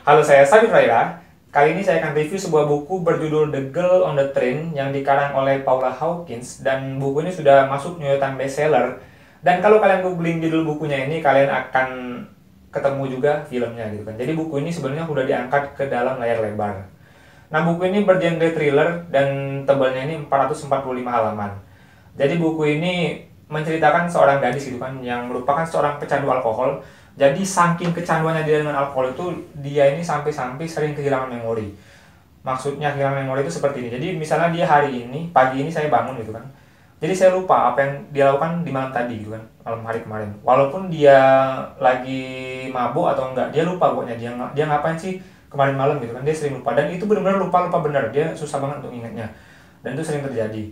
Halo, saya Sabit Raira. Kali ini saya akan review sebuah buku berjudul The Girl on the Train yang dikarang oleh Paula Hawkins, dan buku ini sudah masuk New York Times bestseller. Dan kalau kalian googling judul bukunya ini, kalian akan ketemu juga filmnya gitu kan. Jadi buku ini sebenarnya sudah diangkat ke dalam layar lebar. Nah, buku ini bergenre thriller dan tebalnya ini 445 halaman. Jadi buku ini menceritakan seorang gadis gitu kan yang merupakan seorang pecandu alkohol. Jadi saking kecanduannya dia dengan alkohol itu, dia ini sampai-sampai sering kehilangan memori. Maksudnya kehilangan memori itu seperti ini. Jadi misalnya dia hari ini, pagi ini saya bangun gitu kan. Jadi saya lupa apa yang dia lakukan di malam tadi gitu kan, malam hari kemarin. Walaupun dia lagi mabuk atau enggak, dia lupa pokoknya dia ngapain sih kemarin malam gitu kan. Dia sering lupa, dan itu benar-benar lupa benar. Dia susah banget untuk ingatnya. Dan itu sering terjadi.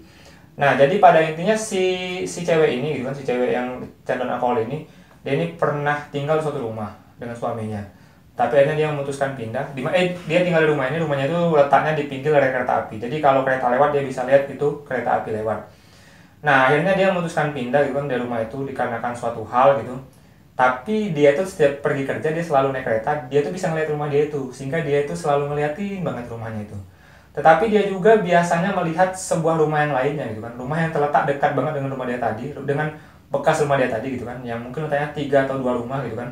Nah, jadi pada intinya si cewek ini gitu kan, si cewek yang canduan alkohol ini, dia ini pernah tinggal di suatu rumah dengan suaminya. Tapi akhirnya dia memutuskan pindah. Dia tinggal di rumah ini, rumahnya itu letaknya di pinggir rel kereta api. Jadi kalau kereta lewat dia bisa lihat itu kereta api lewat. Nah, akhirnya dia memutuskan pindah gitu kan dari rumah itu dikarenakan suatu hal gitu. Tapi dia itu setiap pergi kerja dia selalu naik kereta, dia tuh bisa ngeliat rumah dia itu, sehingga dia itu selalu ngeliatin banget rumahnya itu. Tetapi dia juga biasanya melihat sebuah rumah yang lainnya gitu kan, rumah yang terletak dekat banget dengan rumah dia tadi, dengan bekas rumah dia tadi gitu kan, yang mungkin letaknya 3 atau 2 rumah gitu kan.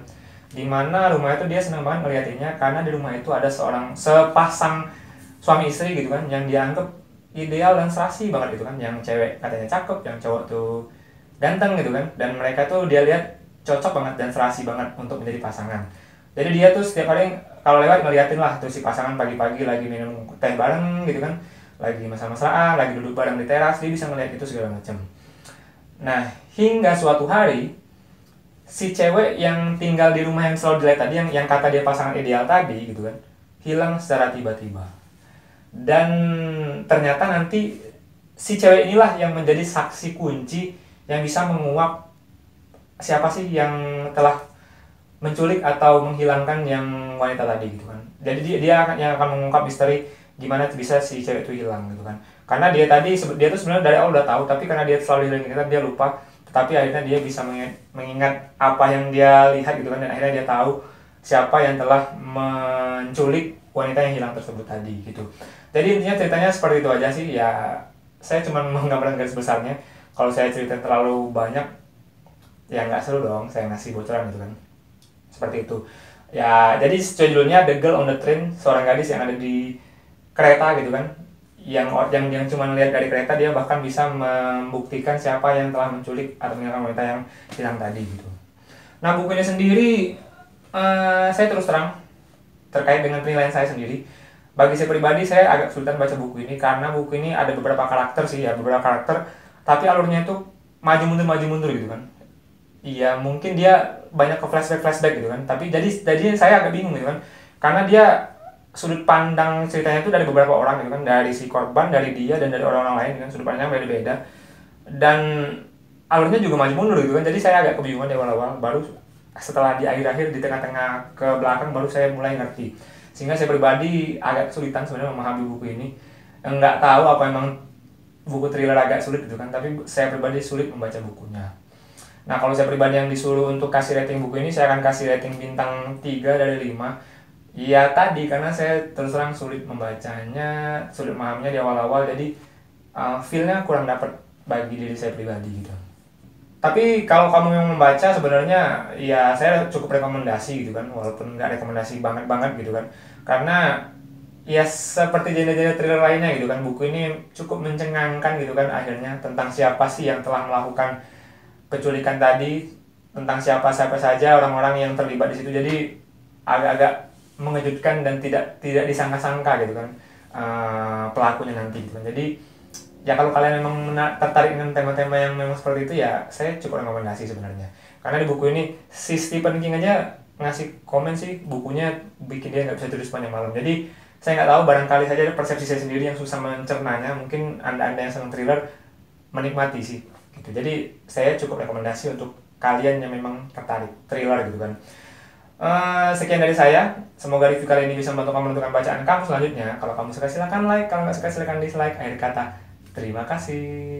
Dimana rumah itu dia senang banget ngeliatinnya karena di rumah itu ada sepasang suami istri gitu kan, yang dianggap ideal dan serasi banget gitu kan, yang cewek katanya cakep, yang cowok tuh ganteng gitu kan, dan mereka tuh dia lihat cocok banget dan serasi banget untuk menjadi pasangan. Jadi dia tuh setiap hari kalau lewat ngeliatin lah tuh si pasangan pagi-pagi lagi minum teh bareng gitu kan, lagi mesra-mesraan, lagi duduk bareng di teras, dia bisa ngeliat itu segala macam. Nah, hingga suatu hari si cewek yang tinggal di rumah yang selalu dilihat tadi, yang kata dia pasangan ideal tadi gitu kan, hilang secara tiba-tiba. Dan ternyata nanti si cewek inilah yang menjadi saksi kunci yang bisa menguak siapa sih yang telah menculik atau menghilangkan yang wanita tadi gitu kan. Jadi dia yang akan mengungkap misteri gimana bisa si cewek itu hilang gitu kan. Karena dia tuh sebenarnya dari awal udah tahu, tapi karena dia selalu hilang ingatan dia lupa. Tetapi akhirnya dia bisa mengingat apa yang dia lihat gitu kan, dan akhirnya dia tahu siapa yang telah menculik wanita yang hilang tersebut tadi gitu. Jadi intinya ceritanya seperti itu aja sih ya. Saya cuma menggambarkan garis besarnya. Kalau saya cerita terlalu banyak ya nggak seru dong, saya ngasih bocoran gitu kan. Seperti itu ya. Jadi judulnya The Girl on the Train, seorang gadis yang ada di kereta gitu kan, yang cuma lihat dari kereta, dia bahkan bisa membuktikan siapa yang telah menculik atau menghilangkan wanita yang hilang tadi gitu. Nah, bukunya sendiri saya terus terang terkait dengan penilaian saya sendiri, bagi saya pribadi saya agak kesulitan baca buku ini karena buku ini ada beberapa karakter sih ya, beberapa karakter, tapi alurnya itu maju mundur gitu kan. Iya, mungkin dia banyak ke flashback gitu kan. Tapi jadi saya agak bingung gitu kan. Karena dia sudut pandang ceritanya itu dari beberapa orang gitu kan, dari si korban, dari dia, dan dari orang-orang lain gitu kan. Sudut pandangnya beda-beda. Dan alurnya juga maju mundur gitu kan. Jadi saya agak kebingungan di awal-awal, baru setelah di akhir-akhir, di tengah-tengah ke belakang, baru saya mulai ngerti. Sehingga saya pribadi agak kesulitan sebenarnya memahami buku ini. Nggak tahu apa emang buku thriller agak sulit gitu kan, tapi saya pribadi sulit membaca bukunya. Nah, kalau saya pribadi yang disuruh untuk kasih rating buku ini, saya akan kasih rating bintang 3 dari 5. Ya tadi, karena saya terus terang sulit membacanya, sulit memahaminya di awal-awal, jadi feel-nya kurang dapat bagi diri saya pribadi gitu. Tapi kalau kamu yang membaca, sebenarnya ya saya cukup rekomendasi gitu kan, walaupun nggak rekomendasi banget gitu kan. Karena ya seperti genre-genre thriller lainnya gitu kan, buku ini cukup mencengangkan gitu kan akhirnya, tentang siapa sih yang telah melakukan penculikan tadi, tentang siapa saja orang-orang yang terlibat di situ. Jadi agak-agak mengejutkan dan tidak disangka-sangka gitu kan pelakunya nanti gitu kan. Jadi ya kalau kalian memang tertarik dengan tema-tema yang memang seperti itu, ya saya cukup rekomendasi sebenarnya. Karena di buku ini si Stephen King aja ngasih komen sih, bukunya bikin dia nggak bisa tidur sepanjang malam. Jadi saya nggak tahu, barangkali saja ada persepsi saya sendiri yang susah mencernanya. Mungkin anda yang senang thriller menikmati sih gitu. Jadi saya cukup rekomendasi untuk kalian yang memang tertarik thriller gitu kan. Sekian dari saya. Semoga review kali ini bisa membantu kamu menentukan bacaan kamu selanjutnya. Kalau kamu suka silahkan like, kalau nggak suka silahkan dislike. Akhir kata, terima kasih.